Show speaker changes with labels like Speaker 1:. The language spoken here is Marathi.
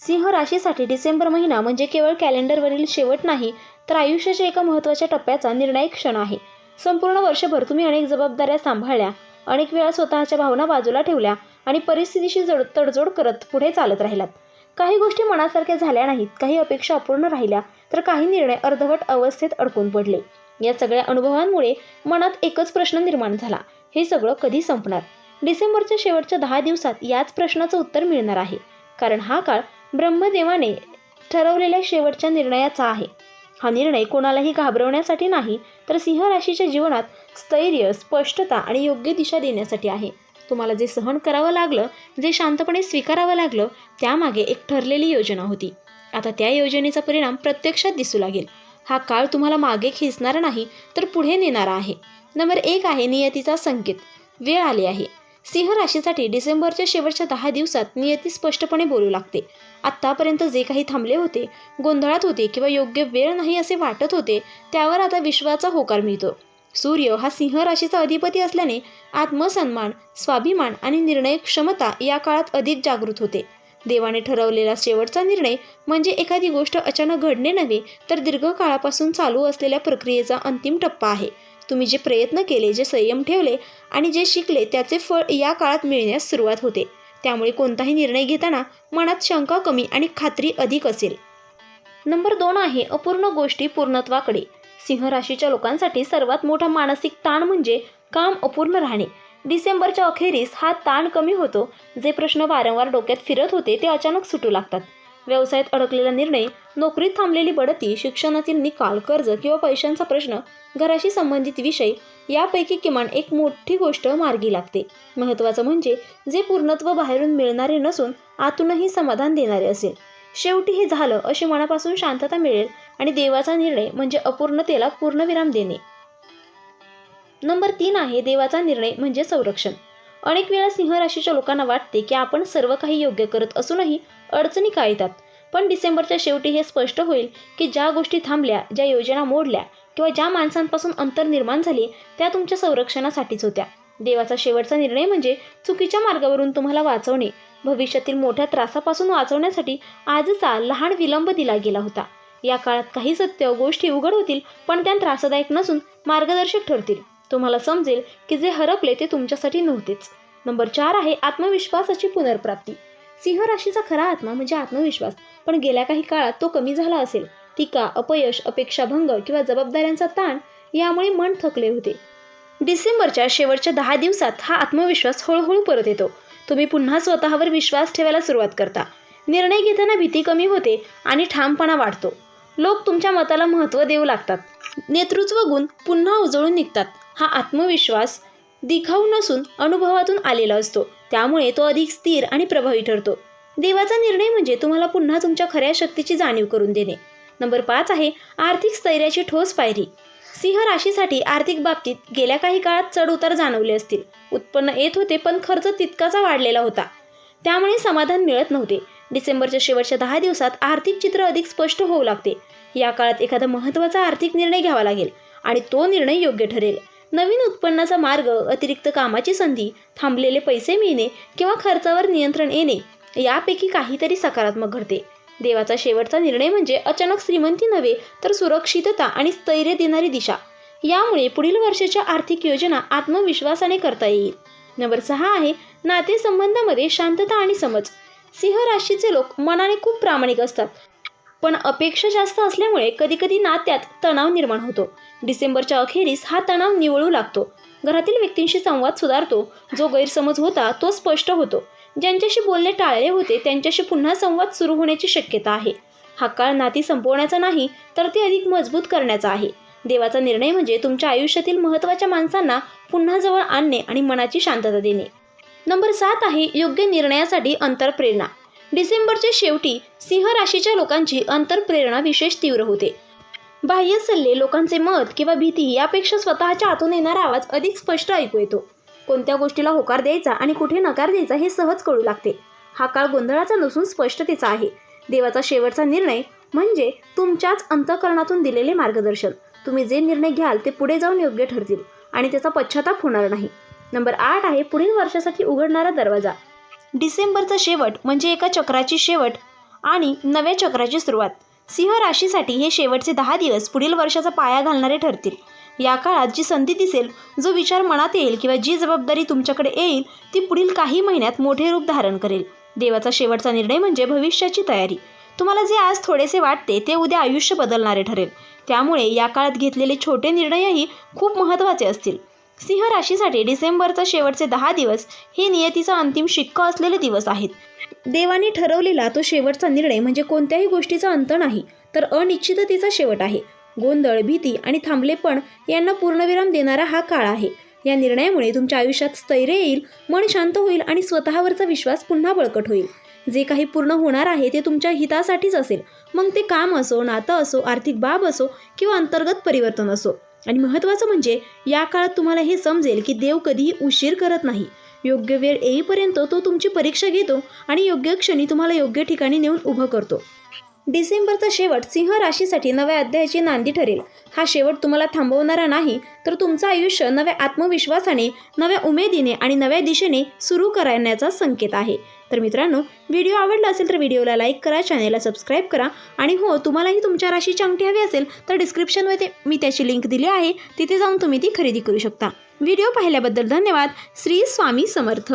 Speaker 1: सिंह राशीसाठी डिसेंबर महिना म्हणजे केवळ कॅलेंडरवरील शेवट नाही, तर आयुष्याच्या एका महत्त्वाच्या टप्प्याचा निर्णायक क्षण आहे. संपूर्ण वर्षभर तुम्ही अनेक जबाबदाऱ्या सांभाळल्या, अनेक वेळा स्वतःच्या भावना बाजूला ठेवल्या आणि परिस्थितीशी तडजोड करत पुढे चालत राहिलात. काही गोष्टी मनासारख्या झाल्या नाहीत, काही अपेक्षा अपूर्ण राहिल्या, तर काही निर्णय अर्धवट अवस्थेत अडकून पडले. या सगळ्या अनुभवांमुळे मनात एकच प्रश्न निर्माण झाला, हे सगळं कधी संपणार? डिसेंबरच्या शेवटच्या 10 दिवसात याच प्रश्नाचं उत्तर मिळणार आहे. कारण हा काळ ब्रह्मदेवाने ठरवलेल्या शेवटच्या निर्णयाचा आहे. हा निर्णय कोणालाही घाबरवण्यासाठी नाही, तर सिंह राशीच्या जीवनात स्थैर्य, स्पष्टता आणि योग्य दिशा देण्यासाठी आहे. तुम्हाला जे सहन करावं लागलं, जे शांतपणे स्वीकारावं लागलं, त्यामागे एक ठरलेली योजना होती. आता त्या योजनेचा परिणाम प्रत्यक्षात दिसू लागेल. हा काळ तुम्हाला मागे खेचणारा नाही, तर पुढे नेणारा आहे. नंबर 1 आहे नियतीचा संकेत. वेळ आली आहे. सिंह राशीसाठी डिसेंबरच्या शेवटच्या 10 दिवसात नियती स्पष्टपणे बोलू लागते. आत्तापर्यंत जे काही थांबले होते, गोंधळात होते किंवा योग्य वेळ नाही असे वाटत होते, त्यावर आता विश्वाचा होकार मिळतो. सूर्य हा सिंह राशीचा अधिपती असल्याने आत्मसन्मान, स्वाभिमान आणि निर्णय क्षमता या काळात अधिक जागृत होते. देवाने ठरवलेला शेवटचा निर्णय म्हणजे एखादी गोष्ट अचानक घडणे नव्हे, तर दीर्घकाळापासून चालू असलेल्या प्रक्रियेचा अंतिम टप्पा आहे. तुम्ही जे प्रयत्न केले, जे संयम ठेवले आणि जे शिकले, त्याचे फळ या काळात मिळण्यास सुरुवात होते. त्यामुळे कोणताही निर्णय घेताना मनात शंका कमी आणि खात्री अधिक असेल. नंबर 2 आहे अपूर्ण गोष्टी पूर्णत्वाकडे. सिंह राशीच्या लोकांसाठी सर्वात मोठा मानसिक ताण म्हणजे काम अपूर्ण राहणे. डिसेंबरच्या अखेरीस हा ताण कमी होतो. जे प्रश्न वारंवार डोक्यात फिरत होते, ते अचानक सुटू लागतात. व्यवसायात अडकलेला निर्णय, नोकरीत थांबलेली बढती, शिक्षणातील निकाल, कर्ज किंवा पैशांचा प्रश्न, घराशी संबंधित विषय यापैकी किमान एक मोठी गोष्ट मार्गी लागते. महत्त्वाचं म्हणजे जे पूर्णत्व बाहेरून मिळणारे नसून आतूनही समाधान देणारे असेल. शेवटी हे झालं अशी मनापासून शांतता मिळेल आणि देवाचा निर्णय म्हणजे अपूर्णतेला पूर्णविराम देणे. नंबर 3 आहे देवाचा निर्णय म्हणजे संरक्षण. अनेक वेळा सिंह राशीच्या लोकांना वाटते की आपण सर्व काही योग्य करत असूनही अडचणी का येतात. पण डिसेंबरच्या शेवटी हे स्पष्ट होईल की ज्या गोष्टी थांबल्या, ज्या योजना मोडल्या किंवा ज्या माणसांपासून अंतर निर्माण झाले, त्या तुमच्या संरक्षणासाठीच होत्या. देवाचा शेवटचा निर्णय म्हणजे चुकीच्या मार्गावरून तुम्हाला वाचवणे. भविष्यातील मोठ्या त्रासापासून वाचवण्यासाठी आजचा लहान विलंब दिला गेला होता. या काळात काही सत्य गोष्टी उघड होतील, पण त्या त्रासदायक नसून मार्गदर्शक ठरतील. तुम्हाला समजेल की जे हरपले ते तुमच्यासाठी नव्हतेच. नंबर 4 आहे आत्मविश्वासाची पुनर्प्राप्ती. सिंह राशीचा खरा आत्मा म्हणजे आत्मविश्वास, पण गेल्या काही काळात तो कमी झाला असेल. टीका, अपयश, अपेक्षाभंग किंवा जबाबदाऱ्यांचा ताण यामुळे मन थकले होते. डिसेंबरच्या शेवटच्या 10 दिवसात हा आत्मविश्वास हळूहळू परत येतो. तुम्ही पुन्हा स्वतःवर विश्वास ठेवायला सुरुवात करता. निर्णय घेताना भीती कमी होते आणि ठामपणा वाढतो. लोक तुमच्या मताला महत्त्व देऊ लागतात. नेतृत्व गुण पुन्हा उजळून निघतात. हा आत्मविश्वास दिखाऊ नसून अनुभवातून आलेला असतो, त्यामुळे तो अधिक स्थिर आणि प्रभावी ठरतो. देवाचा निर्णय म्हणजे तुम्हाला पुन्हा तुमच्या खऱ्या शक्तीची जाणीव करून देणे. नंबर 5 आहे आर्थिक स्थैर्याची ठोस पायरी. सिंह राशीसाठी आर्थिक बाबतीत गेल्या काही काळात चढ उतार जाणवले असतील. उत्पन्न येत होते, पण खर्च तितकाचा वाढलेला होता, त्यामुळे समाधान मिळत नव्हते. डिसेंबरच्या शेवटच्या 10 दिवसात आर्थिक चित्र अधिक स्पष्ट होऊ लागते. या काळात एखादा महत्त्वाचा आर्थिक निर्णय घ्यावा लागेल आणि तो निर्णय योग्य ठरेल. नवीन उत्पन्नाचा मार्ग, अतिरिक्त कामाची संधी, थांबलेले पैसे मिळणे किंवा खर्चावर नियंत्रण येणे यापैकी काहीतरी सकारात्मक घडते. देवाचा शेवटचा निर्णय म्हणजे अचानक श्रीमंती नव्हे, तर सुरक्षितता आणि स्थैर्य देणारी दिशा. यामुळे पुढील वर्षाच्या आर्थिक योजना आत्मविश्वासाने करता येईल. नंबर 6 आहे नातेसंबंधामध्ये शांतता आणि समज. सिंह राशीचे लोक मनाने खूप प्रामाणिक असतात, पण अपेक्षा जास्त असल्यामुळे कधीकधी नात्यात तणाव निर्माण होतो. डिसेंबरच्या अखेरीस हा तणाव निवळू लागतो. घरातील व्यक्तींशी संवाद सुधारतो. जो गैरसमज होता तो स्पष्ट होतो. ज्यांच्याशी बोलणे टाळले होते त्यांच्याशी पुन्हा संवाद सुरू होण्याची शक्यता आहे. हा काळ नाती संपवण्याचा नाही, तर ती अधिक मजबूत करण्याचा आहे. देवाचा निर्णय म्हणजे तुमच्या आयुष्यातील महत्त्वाच्या माणसांना पुन्हा जवळ आणणे आणि मनाची शांतता देणे. नंबर 7 आहे योग्य निर्णयासाठी अंतरप्रेरणा. डिसेंबरच्या शेवटी सिंह राशीच्या लोकांची अंतरप्रेरणा विशेष तीव्र होते. बाह्य सल्ले, लोकांचे मत किंवा भीती यापेक्षा स्वतःच्या आतून येणारा आवाज अधिक स्पष्ट ऐकू येतो. कोणत्या गोष्टीला होकार द्यायचा आणि कुठे नकार द्यायचा हे सहज कळू लागते. हा काळ गोंधळाचा नसून स्पष्टतेचा आहे. देवाचा शेवटचा निर्णय म्हणजे तुमच्याच अंतःकरणातून दिलेले मार्गदर्शन. तुम्ही जे निर्णय घ्याल ते पुढे जाऊन योग्य ठरतील आणि त्याचा पश्चाताप होणार नाही. नंबर 8 आहे पुढील वर्षासाठी उघडणारा दरवाजा. डिसेंबरचा शेवट म्हणजे एका चक्राची शेवट आणि नव्या चक्राची सुरुवात. सिंह राशीसाठी हे शेवटचे 10 दिवस पुढील वर्षाचा पाया घालणारे ठरतील. या काळात जी संधी दिसेल, जो विचार मनात येईल किंवा जी जबाबदारी तुमच्याकडे येईल ती पुढील काही महिन्यात मोठे रूप धारण करेल. देवाचा शेवटचा निर्णय म्हणजे भविष्याची तयारी. तुम्हाला जे आज थोडेसे वाटते ते उद्या आयुष्य बदलणारे ठरेल. त्यामुळे या काळात घेतलेले छोटे निर्णयही खूप महत्त्वाचे असतील. सिंह राशीसाठी डिसेंबरचा शेवटचे 10 दिवस हे नियतीचा अंतिम शिक्का असलेले दिवस आहेत. देवाने ठरवलेला तो शेवटचा निर्णय म्हणजे कोणत्याही गोष्टीचा अंत नाही, तर अनिश्चिततेचा शेवट आहे. गोंधळ, भीती आणि थांबलेपण यांना पूर्णविराम देणारा हा काळ आहे. या निर्णयामुळे तुमच्या आयुष्यात स्थैर्य येईल, मन शांत होईल आणि स्वतःवरचा विश्वास पुन्हा बळकट होईल. जे काही पूर्ण होणार आहे ते तुमच्या हितासाठीच असेल. मग ते काम असो, नातं असो, आर्थिक बाब असो किंवा अंतर्गत परिवर्तन असो. आणि महत्त्वाचं म्हणजे या काळात तुम्हाला हे समजेल की देव कधीही उशीर करत नाही. योग्य वेळ येईपर्यंत तो तुमची परीक्षा घेतो आणि योग्य क्षणी तुम्हाला योग्य ठिकाणी नेऊन उभं करतो. डिसेंबरचा शेवट सिंह राशीसाठी नव्या अध्यायाची नांदी ठरेल. हा शेवट तुम्हाला थांबवणारा नाही, तर तुमचं आयुष्य नव्या आत्मविश्वासाने, नव्या उमेदीने आणि नव्या दिशेने सुरू करण्याचा संकेत आहे. तर मित्रांनो, व्हिडिओ आवडला असेल तर व्हिडिओला लाईक करा, चॅनेलला सबस्क्राईब करा आणि हो, तुम्हालाही तुमच्या राशीची अंगठी हवी असेल तर डिस्क्रिप्शनमध्ये मी त्याची लिंक दिली आहे, तिथे जाऊन तुम्ही ती खरेदी करू शकता. व्हिडिओ पाहिल्याबद्दल धन्यवाद. श्री स्वामी समर्थ.